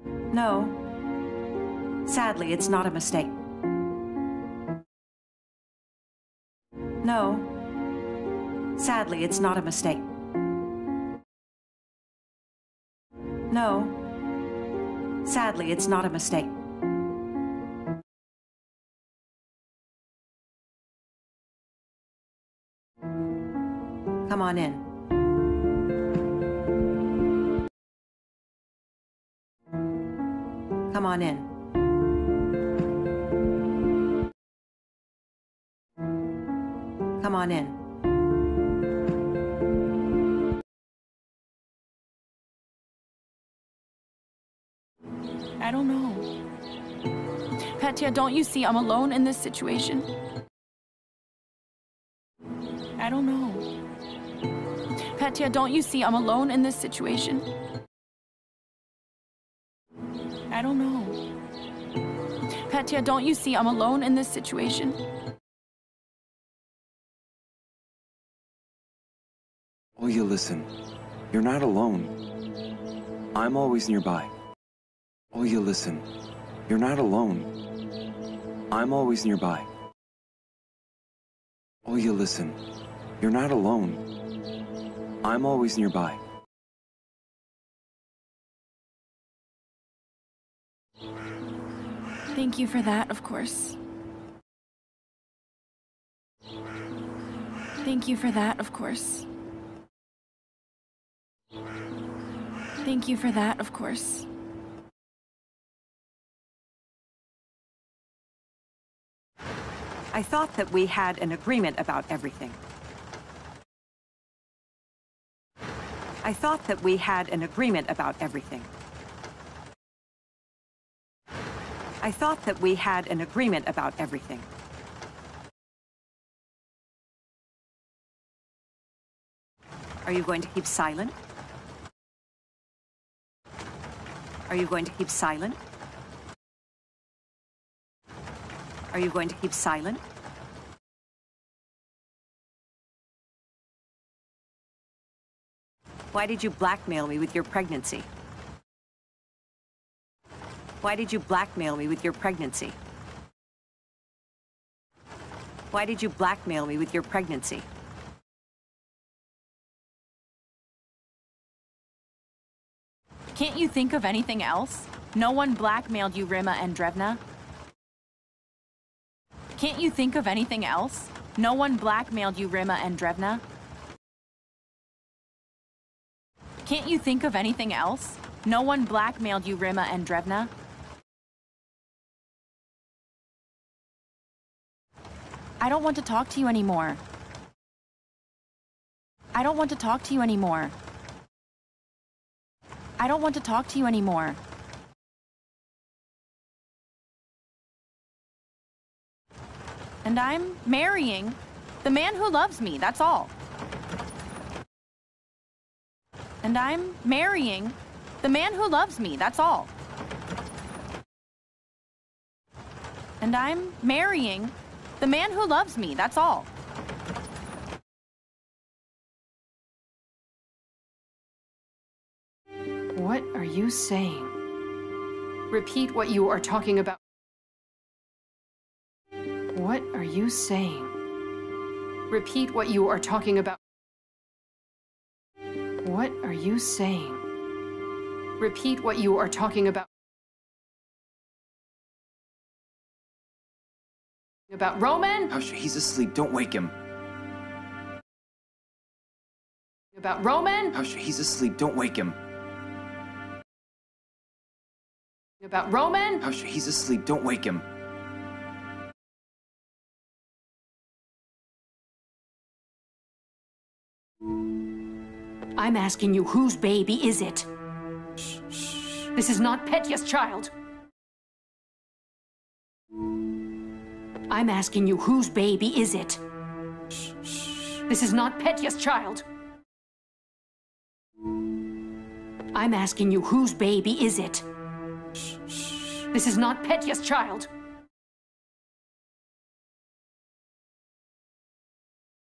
No. Sadly, it's not a mistake. No. Sadly, it's not a mistake. No. Sadly, it's not a mistake. Come on in. Come on in. Come on in. I don't know. Petya, don't you see I'm alone in this situation? I don't know. Petya, don't you see I'm alone in this situation? I don't know. Petya, don't you see I'm alone in this situation? Oh, you listen. You're not alone. I'm always nearby. Oh, you listen. You're not alone. I'm always nearby. Oh, you listen. You're not alone. I'm always nearby. Thank you for that, of course. Thank you for that, of course. Thank you for that, of course. I thought that we had an agreement about everything. I thought that we had an agreement about everything. I thought that we had an agreement about everything. Are you going to keep silent? Are you going to keep silent? Are you going to keep silent? Why did you blackmail me with your pregnancy? Why did you blackmail me with your pregnancy? Why did you blackmail me with your pregnancy? Can't you think of anything else? No one blackmailed you, Rima and Drevna. Can't you think of anything else? No one blackmailed you, Rima and Drevna. Can't you think of anything else? No one blackmailed you, Rima and Drevna. I don't want to talk to you anymore. I don't want to talk to you anymore. I don't want to talk to you anymore. And I'm marrying the man who loves me, that's all. And I'm marrying the man who loves me, that's all. And I'm marrying the man who loves me, that's all. What are you saying? Repeat what you are talking about. What are you saying? Repeat what you are talking about. What are you saying? Repeat what you are talking about. About Roman? Hush, he's asleep. Don't wake him. About Roman? Hush, he's asleep. Don't wake him. About Roman? Hush, he's asleep. Don't wake him. I'm asking you, whose baby is it? Shh, shh. This is not Petya's child. I'm asking you, whose baby is it? Shh, shh. This is not Petya's child. I'm asking you, whose baby is it? Shh, shh. This is not Petya's child.